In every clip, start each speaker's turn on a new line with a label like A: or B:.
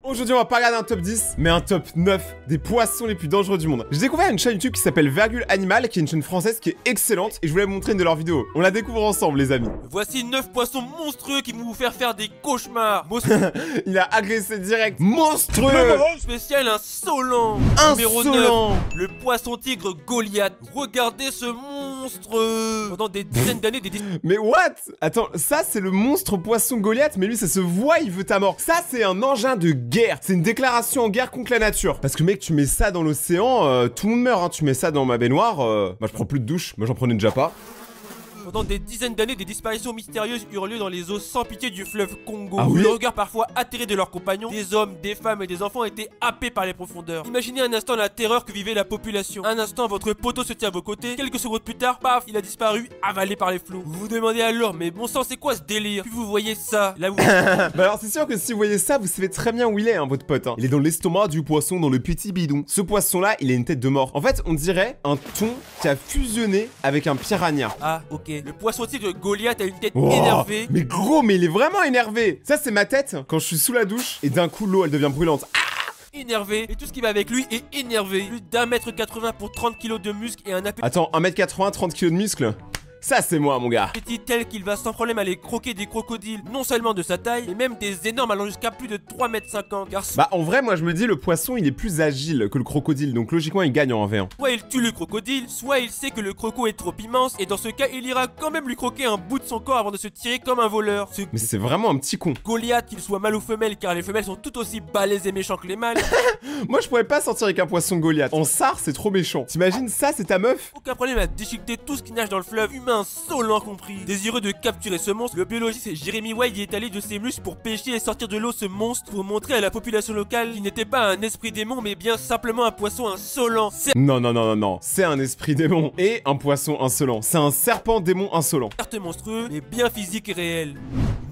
A: Aujourd'hui, on va pas regarder un top 10, mais un top 9 des poissons les plus dangereux du monde. J'ai découvert une chaîne YouTube qui s'appelle Virgule Animal, qui est une chaîne française qui est excellente, et je voulais vous montrer une de leurs vidéos. On la découvre ensemble, les amis.
B: Voici 9 poissons monstrueux qui vont vous faire des cauchemars.
A: Il a agressé direct. Monstrueux.
B: Spécial insolent. Numéro 9, le poisson tigre Goliath. Regardez ce monstre. Pendant des dizaines d'années,
A: Mais what? Attends, ça c'est le monstre poisson Goliath, mais lui ça se voit, il veut ta mort. Ça c'est un engin de guerre. C'est une déclaration en guerre contre la nature. Parce que mec, tu mets ça dans l'océan, tout le monde meurt, hein. Tu mets ça dans ma baignoire, bah je prends plus de douche. Moi j'en prenais déjà pas.
B: Pendant des dizaines d'années, des disparitions mystérieuses eurent lieu dans les eaux sans pitié du fleuve Congo.
A: Ah oui?
B: Le regard parfois atterré de leurs compagnons, des hommes, des femmes et des enfants étaient happés par les profondeurs. Imaginez un instant la terreur que vivait la population. Un instant, votre poteau se tient à vos côtés. Quelques secondes plus tard, paf, il a disparu, avalé par les flots. Vous vous demandez alors, mais bon sang, c'est quoi ce délire? Puis vous voyez ça, là vous...
A: Bah alors c'est sûr que si vous voyez ça, vous savez très bien où il est, hein, votre pote. Hein. Il est dans l'estomac du poisson, dans le petit bidon. Ce poisson-là, il a une tête de mort. En fait, on dirait un thon qui a fusionné avec un piranha.
B: Ah, ok. Le poisson tigre Goliath a une tête énervée.
A: Mais gros, mais il est vraiment énervé. Ça, c'est ma tête quand je suis sous la douche et d'un coup, l'eau, elle devient brûlante.
B: Énervé, et tout ce qui va avec lui est énervé. Plus d'1m80 pour 30 kg de muscles et un appétit.
A: Attends, 1m80, 30 kg de muscles? Ça, c'est moi, mon gars.
B: Petit tel qu'il va sans problème aller croquer des crocodiles, non seulement de sa taille, mais même des énormes allant jusqu'à plus de 3,50 m. Car
A: bah, en vrai, moi, je me dis, le poisson, il est plus agile que le crocodile, donc logiquement, il gagne en 1v1.
B: soit il tue le crocodile, soit il sait que le croco est trop immense, et dans ce cas, il ira quand même lui croquer un bout de son corps avant de se tirer comme un voleur. Ce
A: Mais c'est vraiment un petit con.
B: Goliath, qu'il soit mâle ou femelle, car les femelles sont tout aussi balèzes et méchants que les mâles.
A: Moi, je pourrais pas sortir avec un poisson Goliath. En sar, c'est trop méchant. T'imagines, ça, c'est ta meuf?
B: Aucun problème à déchiqueter tout ce qui nage dans le fleuve, humain, insolent compris. Désireux de capturer ce monstre, le biologiste Jeremy White y est allé de ses muscles pour pêcher et sortir de l'eau ce monstre pour montrer à la population locale qu'il n'était pas un esprit démon mais bien simplement un poisson insolent.
A: Non. C'est un esprit démon et un poisson insolent. C'est un serpent démon insolent.
B: Certes monstrueux, mais bien physique et réel.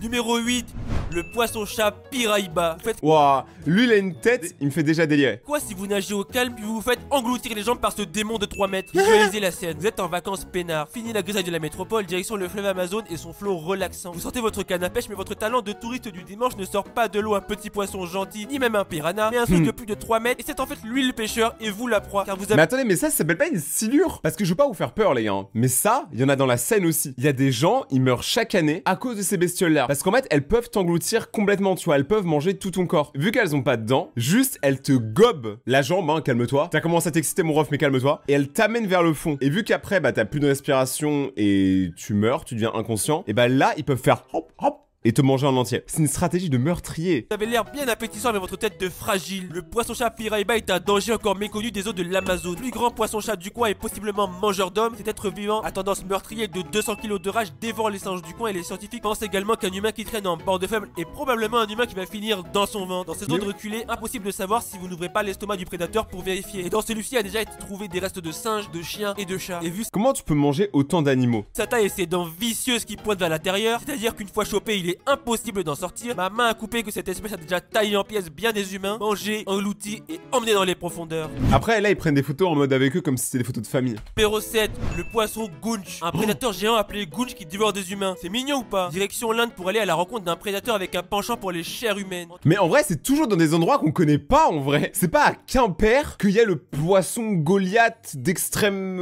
B: Numéro 8, le poisson-chat Piraiba. Vous faites
A: Ouah, lui, il a une tête, il me fait déjà délirer.
B: quoi si vous nagez au calme puis vous vous faites engloutir les jambes par ce démon de 3 mètres? Visualisez la scène. Vous êtes en vacances peinard, fini la grisaille de la métropole, direction le fleuve Amazon et son flot relaxant. Vous sortez votre canne à pêche, mais votre talent de touriste du dimanche ne sort pas de l'eau un petit poisson gentil, ni même un piranha, mais un truc de plus de 3 mètres, et c'est en fait lui le pêcheur et vous la proie, car vous avez...
A: Mais attendez, mais ça s'appelle pas une silure? Parce que je veux pas vous faire peur, les gars. Hein. Mais ça, il y en a dans la Seine aussi. Il y a des gens, ils meurent chaque année à cause de ces bestioles-là. Parce qu'en fait, elles peuvent t'engloutir complètement, tu vois. Elles peuvent manger tout ton corps. Vu qu'elles ont pas de dents, juste elles te gobent la jambe, hein, calme-toi. T'as commencé à t'exciter, mon ref, mais calme-toi. Et elles t'amènent vers le fond. Et vu qu'après, bah, t'as plus de respiration et tu meurs, tu deviens inconscient, et bah là, ils peuvent faire hop, hop, et te manger en entier. C'est une stratégie de meurtrier.
B: Vous avez l'air bien appétissant avec votre tête de fragile. Le poisson-chat Piraiba est un danger encore méconnu des eaux de l'Amazone. Plus grand poisson-chat du coin et possiblement mangeur d'hommes, cet être vivant à tendance meurtrière de 200 kg de rage dévore les singes du coin et les scientifiques pensent également qu'un humain qui traîne en bord de faible est probablement un humain qui va finir dans son ventre. Dans ces zones reculées, impossible de savoir si vous n'ouvrez pas l'estomac du prédateur pour vérifier. Et dans celui-ci a déjà été trouvé des restes de singes, de chiens et de chats. Et vu
A: Comment tu peux manger autant d'animaux?
B: sa taille et ses dents vicieuses qui pointent vers l'intérieur, c'est-à-dire qu'une fois chopé, il est impossible d'en sortir. Ma main a coupé que cette espèce a déjà taillé en pièces bien des humains, mangé, englouti et emmené dans les profondeurs.
A: Après, là, ils prennent des photos en mode avec eux comme si c'était des photos de famille.
B: Numéro 7, le poisson Gunch. Un prédateur géant appelé Gunch qui dévore des humains. C'est mignon ou pas? Direction l'Inde pour aller à la rencontre d'un prédateur avec un penchant pour les chairs humaines.
A: Mais en vrai, c'est toujours dans des endroits qu'on connaît pas, en vrai. C'est pas à Quimper qu'il y a le poisson Goliath d'extrême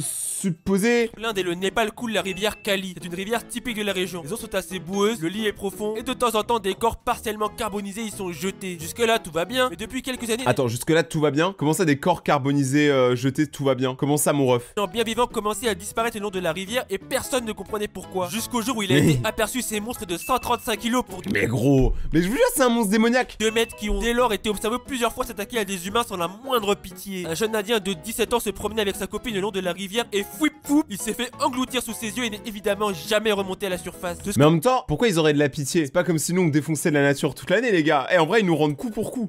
A: supposé.
B: L'Inde et le Népal coulent la rivière Kali. C'est une rivière typique de la région. Les eaux sont assez boueuses, le lit est profond et de temps en temps des corps partiellement carbonisés y sont jetés. Jusque là tout va bien, mais depuis quelques années...
A: Attends, jusque là tout va bien? Comment ça des corps carbonisés jetés, tout va bien? Comment ça, mon ref?
B: Les gens bien vivants commençaient à disparaître le long de la rivière et personne ne comprenait pourquoi. Jusqu'au jour où il a été aperçu ces monstres de 135 kg pour...
A: Mais gros, mais je vous jure, c'est un monstre démoniaque.
B: 2 mètres qui ont dès lors été observés plusieurs fois s'attaquer à des humains sans la moindre pitié. Un jeune indien de 17 ans se promenait avec sa copine le long de la rivière et fouip foup, il s'est fait engloutir sous ses yeux et n'est évidemment jamais remonté à la surface.
A: Mais en même temps, pourquoi ils auraient de la pitié? C'est pas comme si nous on défonçait de la nature toute l'année, les gars. Eh, en vrai, ils nous rendent coup pour coup.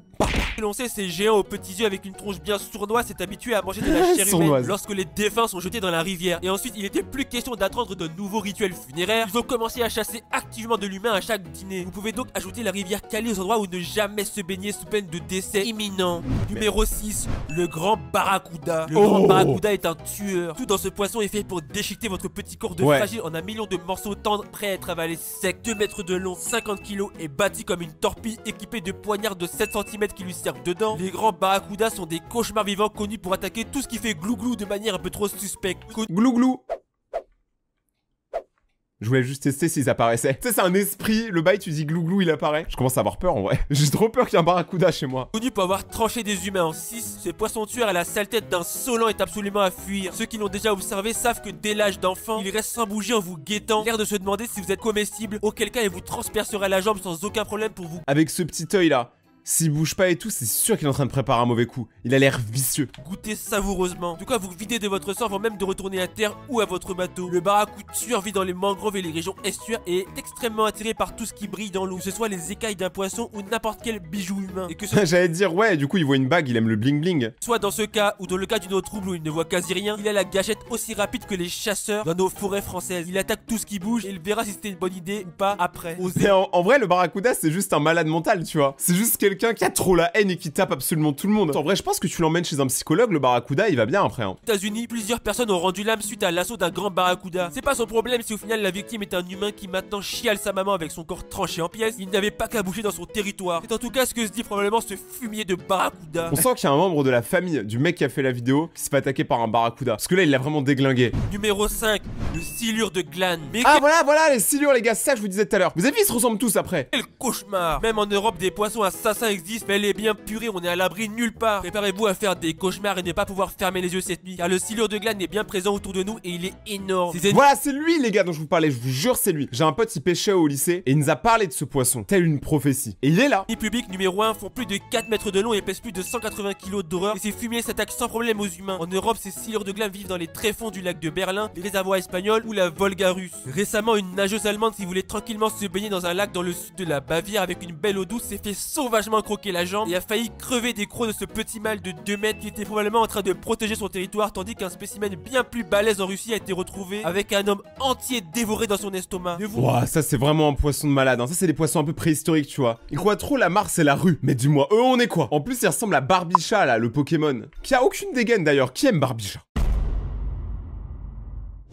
B: L'on sait, ces géants aux petits yeux avec une tronche bien sournoise s'est habitué à manger de la chair humaine lorsque les défunts sont jetés dans la rivière. Et ensuite, il était plus question d'attendre de nouveaux rituels funéraires. Ils ont commencé à chasser activement de l'humain à chaque dîner. Vous pouvez donc ajouter la rivière Kali aux endroits où ne jamais se baigner sous peine de décès imminent. Numéro 6, le grand barracuda. Le grand barracuda est un tueur. Tout dans ce poisson est fait pour déchiqueter votre petit corps de fragile en un million de morceaux tendres prêts à être avalés secs. 2 mètres de long, 50 kg et bâti comme une torpille équipée de poignards de 7 cm qui lui servent dedans. Les grands barracudas sont des cauchemars vivants connus pour attaquer tout ce qui fait glou-glou de manière un peu trop suspecte.
A: Glou-glou. Je voulais juste tester s'ils apparaissaient. Tu sais, c'est un esprit. Le bail, tu dis glou-glou, il apparaît. Je commence à avoir peur en vrai. J'ai trop peur qu'il y ait un barracuda chez moi.
B: Connu pour avoir tranché des humains en 6, ce poisson tueur à la sale tête d'insolent est absolument à fuir. Ceux qui l'ont déjà observé savent que dès l'âge d'enfant, il reste sans bouger en vous guettant, l'air de se demander si vous êtes comestible, auquel cas il vous transpercera la jambe sans aucun problème pour vous.
A: Avec ce petit œil là. S'il bouge pas et tout, c'est sûr qu'il est en train de préparer un mauvais coup. Il a l'air vicieux.
B: Goûtez savoureusement. De quoi vous vider de votre sang avant même de retourner à terre ou à votre bateau. Le barracuda tueur vit dans les mangroves et les régions estuaires et est extrêmement attiré par tout ce qui brille dans l'eau, que ce soit les écailles d'un poisson ou n'importe quel bijou humain. Et que ce
A: J'allais dire ouais, du coup il voit une bague, il aime le bling bling.
B: soit dans ce cas ou dans le cas d'une eau trouble où il ne voit quasi rien, il a la gâchette aussi rapide que les chasseurs dans nos forêts françaises. Il attaque tout ce qui bouge et il verra si c'était une bonne idée ou pas après.
A: Mais en vrai, le barracuda c'est juste un malade mental, tu vois. C'est juste quelqu'un qui a trop la haine et qui tape absolument tout le monde. En vrai, je pense que tu l'emmènes chez un psychologue, le barracuda il va bien après. Hein.
B: Aux États-Unis, plusieurs personnes ont rendu l'âme suite à l'assaut d'un grand barracuda. C'est pas son problème si au final la victime est un humain qui maintenant chiale sa maman avec son corps tranché en pièces. Il n'avait pas qu'à bouger dans son territoire. C'est en tout cas ce que se dit probablement ce fumier de barracuda.
A: On sent qu'il y a un membre de la famille du mec qui a fait la vidéo qui se fait attaquer par un barracuda. Parce que là, il l'a vraiment déglingué.
B: Numéro 5, le silure de glane. Mais
A: Ah voilà, les silures les gars, c'est ça que je vous disais tout à l'heure. Vous avez vu, ils se ressemblent tous après.
B: quel cauchemar. Même en Europe, des poissons assassins existent, mais elle est bien purée, on est à l'abri nulle part. Préparez-vous à faire des cauchemars et ne pas pouvoir fermer les yeux cette nuit, car le silure de glane est bien présent autour de nous et il est énorme.
A: Voilà, c'est lui les gars dont je vous parlais, je vous jure c'est lui. J'ai un pote, il pêchait au lycée et il nous a parlé de ce poisson, telle une prophétie. Et il est là.
B: Les publics numéro 1 font plus de 4 mètres de long et pèsent plus de 180 kg d'horreur. Et ces fumiers s'attaquent sans problème aux humains. En Europe, ces silures de glane vivent dans les tréfonds du lac de Berlin, les réservoirs espagnols ou la Volga russe. Récemment, une nageuse allemande qui voulait tranquillement se baigner dans un lac dans le sud de la Bavière avec une belle eau douce s'est fait sauvagement croquer la jambe et a failli crever des crocs de ce petit mâle de 2 mètres qui était probablement en train de protéger son territoire, tandis qu'un spécimen bien plus balèze en Russie a été retrouvé avec un homme entier dévoré dans son estomac.
A: Ouah, ça c'est vraiment un poisson de malade, hein. Ça c'est des poissons un peu préhistoriques, tu vois. Ils croient trop la Mars et la rue. Mais dis-moi, eux on est quoi? En plus il ressemble à Barbicha là, le Pokémon. Qui a aucune dégaine d'ailleurs, qui aime Barbicha?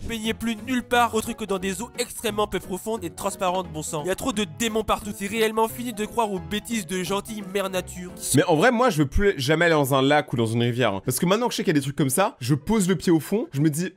B: Baignez plus nulle part autre que dans des eaux extrêmement peu profondes et transparentes, bon sang. Il y a trop de démons partout. C'est réellement fini de croire aux bêtises de gentille mère nature.
A: Mais en vrai, moi je veux plus jamais aller dans un lac ou dans une rivière, hein. Parce que maintenant que je sais qu'il y a des trucs comme ça, je pose le pied au fond, je me dis,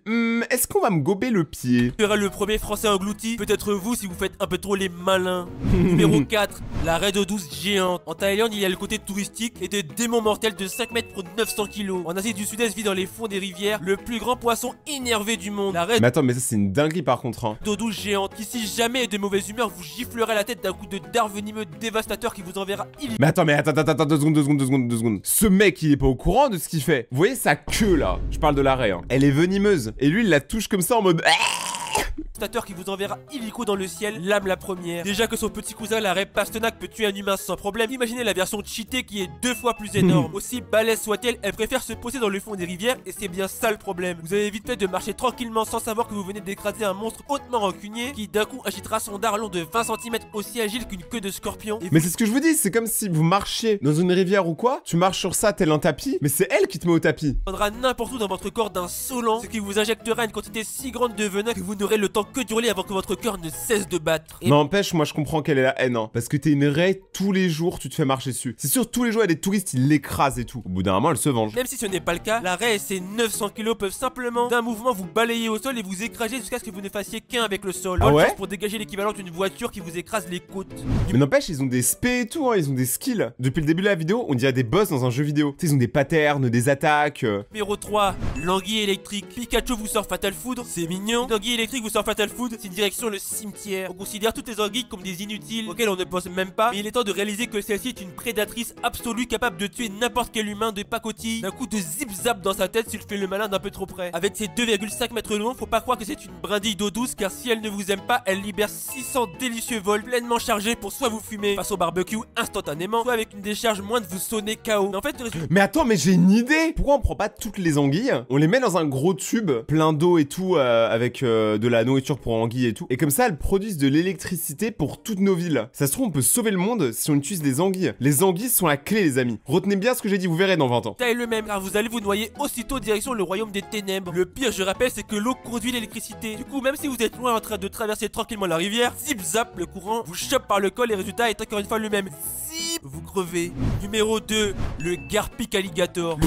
A: est-ce qu'on va me gober le pied?
B: Tu seras le premier français englouti, peut-être vous si vous faites un peu trop les malins. Numéro 4, la raie d'eau douce géante. En Thaïlande, il y a le côté touristique et des démons mortels de 5 mètres pour 900 kg. En Asie du Sud-Est vit dans les fonds des rivières le plus grand poisson énervé du monde. La raie
A: Mais attends, mais ça c'est une dinguerie par contre, hein.
B: d'eau douce géante qui si jamais est de mauvaise humeur vous giflera la tête d'un coup de dard venimeux dévastateur qui vous enverra
A: Mais attends, attends, 2 secondes. Ce mec, il est pas au courant de ce qu'il fait. Vous voyez sa queue là? Je parle de l'arrêt, hein. Elle est venimeuse. Et lui, il la touche comme ça en mode...
B: qui vous enverra illico dans le ciel, l'âme la première. Déjà que son petit cousin la raie Pastenac peut tuer un humain sans problème, imaginez la version cheatée qui est 2 fois plus énorme. Aussi balèze soit-elle, elle préfère se poser dans le fond des rivières et c'est bien ça le problème. Vous avez vite fait de marcher tranquillement sans savoir que vous venez d'écraser un monstre hautement rancunier qui d'un coup agitera son dard long de 20 cm aussi agile qu'une queue de scorpion.
A: Mais c'est ce que je vous dis, c'est comme si vous marchiez dans une rivière ou quoi, tu marches sur ça tel un tapis, mais c'est elle qui te met au tapis.
B: Prendra n'importe où dans votre corps d'insolent, ce qui vous injectera une quantité si grande de venin que vous n'aurez le temps que d'hurler avant que votre cœur ne cesse de battre. Et
A: N'empêche, moi je comprends quelle est la haine, hein. Parce que t'es une raie, tous les jours tu te fais marcher dessus. C'est sûr, tous les jours il y a des touristes, ils l'écrasent et tout. Au bout d'un moment, elle se venge.
B: même si ce n'est pas le cas, la raie et ses 900 kg peuvent simplement d'un mouvement vous balayer au sol et vous écraser jusqu'à ce que vous ne fassiez qu'un avec le sol.
A: Ah
B: Bonne
A: ouais
B: chance pour dégager l'équivalent d'une voiture qui vous écrase les côtes.
A: Mais n'empêche, ils ont des spé et tout, hein. Ils ont des skills. Depuis le début de la vidéo, on dirait des boss dans un jeu vidéo. Tu sais, ils ont des patterns, des attaques.
B: Numéro 3, l'anguille électrique. Pikachu vous sort Fatal Foudre, c'est mignon. L'anguille électrique truc vous sort Fatal Food, c'est une direction le cimetière. On considère toutes les anguilles comme des inutiles auxquelles on ne pense même pas, mais il est temps de réaliser que celle-ci est une prédatrice absolue capable de tuer n'importe quel humain de pacotille d'un coup de zip-zap dans sa tête s'il fait le malin d'un peu trop près. Avec ses 2,5 mètres long, faut pas croire que c'est une brindille d'eau douce, car si elle ne vous aime pas, elle libère 600 délicieux vols pleinement chargés pour soit vous fumer face au barbecue instantanément, soit avec une décharge moindre vous sonner KO. Mais en fait,
A: mais attends, mais j'ai une idée. Pourquoi on prend pas toutes les anguilles, on les met dans un gros tube plein d'eau et tout, avec de la nourriture pour anguilles et tout, et comme ça elles produisent de l'électricité pour toutes nos villes. Ça se trouve on peut sauver le monde si on utilise des anguilles. Les anguilles sont la clé les amis. Retenez bien ce que j'ai dit, vous verrez dans 20 ans.
B: Taille le même, car vous allez vous noyer aussitôt direction le royaume des ténèbres. Le pire, je rappelle, c'est que l'eau conduit l'électricité. Du coup, même si vous êtes loin en train de traverser tranquillement la rivière, zip zap, le courant vous chope par le col et le résultat est encore une fois le même. Zip, vous crevez. Numéro 2, le Garpic Alligator.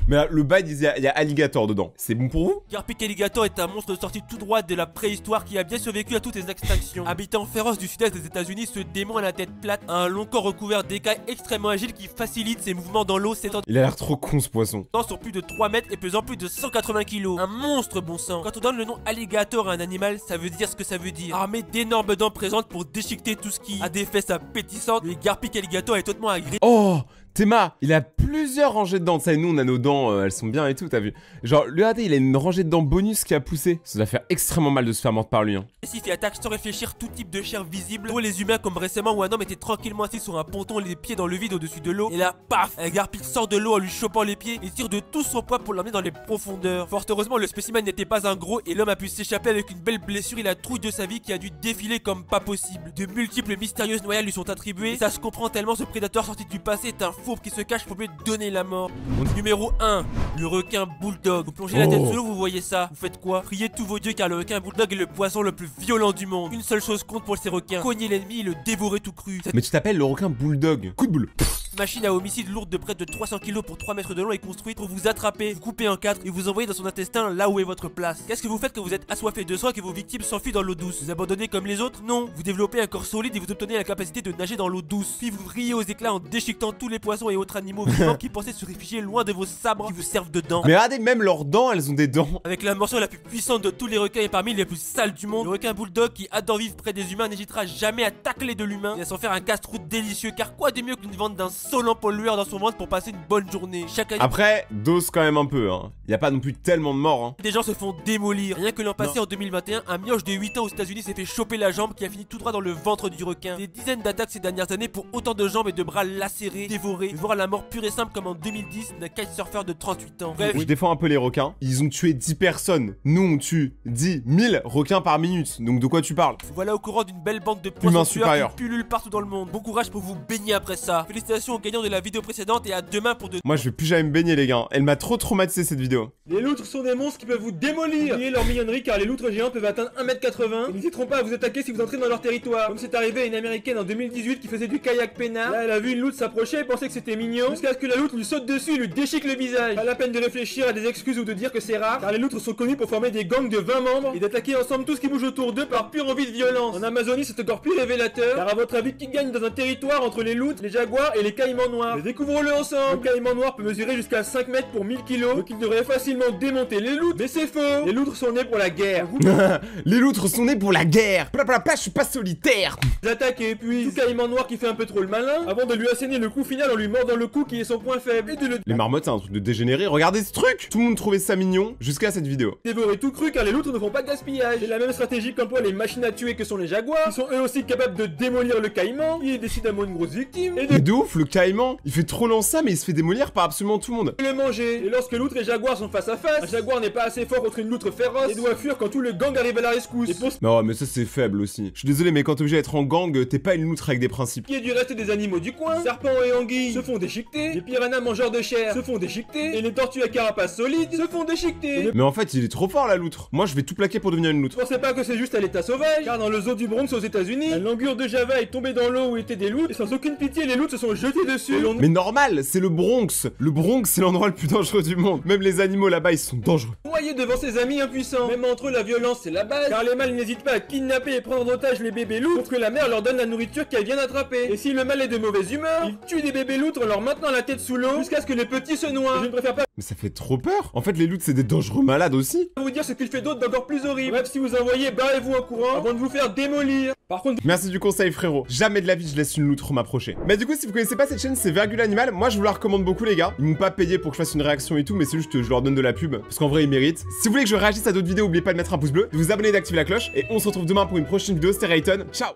A: Mais là, le bail, il y a alligator dedans. C'est bon pour vous?
B: Garpic Alligator est un monstre sorti tout droit de la préhistoire qui a bien survécu à toutes les extinctions. Habitant féroce du sud-est des États-Unis, ce démon à la tête plate a un long corps recouvert d'écailles extrêmement agiles qui facilitent ses mouvements dans l'eau, s'étendant
A: Il a l'air trop con ce poisson.
B: sur plus de 3 mètres et pesant plus de 180 kg. Un monstre, bon sang. Quand on donne le nom alligator à un animal, ça veut dire ce que ça veut dire. Armé d'énormes dents présentes pour déchiqueter tout ce qui a des fesses appétissantes, le Garpic Alligator est totalement agressif.
A: Oh, Théma, il a plusieurs rangées de dents. Ça, et nous, on a nos dents, elles sont bien et tout, t'as vu? Genre, le regardez, il a une rangée de dents bonus qui a poussé. Ça doit faire extrêmement mal de se faire mordre par lui, hein.
B: Et attaque sans réfléchir tout type de chair visible, dont les humains comme récemment où un homme était tranquillement assis sur un ponton, les pieds dans le vide au-dessus de l'eau. Et là, paf, un Garpic sort de l'eau en lui chopant les pieds et tire de tout son poids pour l'emmener dans les profondeurs. Fort heureusement, le spécimen n'était pas un gros et l'homme a pu s'échapper avec une belle blessure et la trouille de sa vie qui a dû défiler comme pas possible. De multiples mystérieuses noyades lui sont attribuées et ça se comprend tellement ce prédateur sorti du passé est un fourbe qui se cache pour lui donner la mort. Numéro 1, le requin bulldog. Vous plongez la tête sous l'eau, vous voyez ça. Vous faites quoi? Priez tous vos dieux car le requin bulldog est le poisson le plus violent du monde. Une seule chose compte pour ces requins, cogner l'ennemi et le dévorer tout cru.
A: Mais tu t'appelles le requin bulldog. Coup de boule.
B: Machine à homicide lourde de près de 300 kg pour 3 mètres de long est construite pour vous attraper, vous couper en 4 et vous envoyer dans son intestin là où est votre place. Qu'est-ce que vous faites quand vous êtes assoiffé de sang et que vos victimes s'enfuient dans l'eau douce? Vous abandonnez comme les autres? Non. Vous développez un corps solide et vous obtenez la capacité de nager dans l'eau douce. Puis vous riez aux éclats en déchiquetant tous les poissons et autres animaux vivants qui pensaient se réfugier loin de vos sabres qui vous servent de dents.
A: Mais regardez, même leurs dents, elles ont des dents.
B: Avec la morsure la plus puissante de tous les requins et parmi les plus sales du monde, le requin bulldog qui adore vivre près des humains n'hésitera jamais à tacler de l'humain et à s'en faire un casse-croûte délicieux, car quoi de mieux qu'une vente d'un solent pollueur dans son ventre pour passer une bonne journée. Chaque année,
A: Après, dose quand même un peu, hein. Y a pas non plus tellement de morts, hein.
B: des gens se font démolir. Rien que l'an passé, en 2021, un mioche de 8 ans aux États-Unis s'est fait choper la jambe qui a fini tout droit dans le ventre du requin. Des dizaines d'attaques ces dernières années pour autant de jambes et de bras lacérés, dévorés, voir la mort pure et simple comme en 2010 d'un kitesurfer de 38 ans. Bref,
A: Je défends un peu les requins. Ils ont tué 10 personnes. Nous, on tue 10 000 requins par minute. Donc de quoi tu parles?
B: voilà au courant d'une belle bande de
A: Humain
B: poissons
A: supérieur.
B: qui pullulent partout dans le monde. Bon courage pour vous baigner après ça. Félicitations aux gagnants de la vidéo précédente et à demain pour de...
A: Moi, je vais plus jamais me baigner, les gars. Elle m'a trop traumatisé cette vidéo.
C: Les loutres sont des monstres qui peuvent vous démolir. Oubliez leur mignonnerie car les loutres géants peuvent atteindre 1m80. Ils n'hésiteront pas à vous attaquer si vous entrez dans leur territoire. Comme c'est arrivé à une américaine en 2018 qui faisait du kayak peinard. Là elle a vu une loutre s'approcher et pensait que c'était mignon. Jusqu'à ce que la loutre lui saute dessus et lui déchique le visage. Pas la peine de réfléchir à des excuses ou de dire que c'est rare. Car les loutres sont connues pour former des gangs de 20 membres et d'attaquer ensemble tout ce qui bouge autour d'eux par pure envie de violence. En Amazonie c'est encore plus révélateur. Car à votre avis qui gagne dans un territoire entre les loutres, les jaguars et les caïmans noirs? Mais découvrons-le ensemble. Le caïman noir peut mesurer jusqu'à 5 mètres pour 1000 kg. Donc il devrait facilement démonter les loutres. Mais c'est faux. Les loutres sont nées pour la guerre.
A: Les loutres sont nés pour la guerre. Plapla, je suis pas solitaire.
C: Ils attaquent et puis tout caïman noir qui fait un peu trop le malin avant de lui asséner le coup final en lui mordant le cou qui est son point faible et de le
A: Les marmottes, c'est un truc de dégénéré. Regardez ce truc. Tout le monde trouvait ça mignon jusqu'à cette vidéo.
C: dévorer tout cru car les loutres ne font pas de gaspillage. C'est la même stratégie qu'emploient les machines à tuer que sont les jaguars, qui sont eux aussi capables de démolir le caïman, qui est décidément une grosse victime, et de
A: Mais de ouf, le caïman, il fait trop lent ça, mais il se fait démolir par absolument tout le monde.
C: le manger. Et lorsque loutre et jaguar sont face à face, un jaguar n'est pas assez fort contre une loutre féroce et doit fuir quand tout le gang arrive à la rescousse. Et pour ce
A: Non, mais ça c'est faible aussi. Je suis désolé, mais quand t'es obligé d'être en gang, t'es pas une loutre avec des principes.
C: qui est du reste des animaux du coin, serpents et anguilles se font déchiqueter, les piranhas mangeurs de chair se font déchiqueter, et les tortues à carapace solide se font déchiqueter. Et ne
A: Mais en fait, il est trop fort la loutre. Moi, je vais tout plaquer pour devenir une loutre.
C: pensez pas que c'est juste à l'état sauvage, car dans le zoo du Bronx aux États-Unis, un langure de Java est tombé dans l'eau où étaient des loutres, et sans aucune pitié, les loutres se sont jetées dessus. Et l'on
A: Mais normal, c'est le Bronx. Le Bronx, c'est l'endroit le plus dangereux du monde. Même les animaux là-bas, ils sont dangereux.
C: noie noyer devant ses amis impuissants. Même entre eux, la violence c'est la base, car les mâles n'hésitent pas à kidnapper et prendre en otage les bébés loutres pour que la mère leur donne la nourriture qu'elle vient d'attraper. Et si le mâle est de mauvaise humeur, il tue des bébés loutres en leur maintenant la tête sous l'eau jusqu'à ce que les petits se noient. Je ne préfère pas
A: Mais ça fait trop peur. En fait, les loutres, c'est des dangereux malades aussi.
C: vous dire ce qu'il fait d'autre d'encore plus horrible. Bref, si vous en voyez, barrez-vous en courant avant de vous faire démolir. Par contre,
A: Merci du conseil, frérot. Jamais de la vie, je laisse une loutre m'approcher. Mais du coup, si vous connaissez pas cette chaîne, c'est Virgule Animal. Moi, je vous la recommande beaucoup, les gars. Ils m'ont pas payé pour que je fasse une réaction et tout, mais c'est juste, je leur donne de la pub. Parce qu'en vrai, ils méritent. Si vous voulez que je réagisse à d'autres vidéos, n'oubliez pas de mettre un pouce bleu, de vous abonner et d'activer la cloche. Et on se retrouve demain pour une prochaine vidéo. C'était Rayton. Ciao!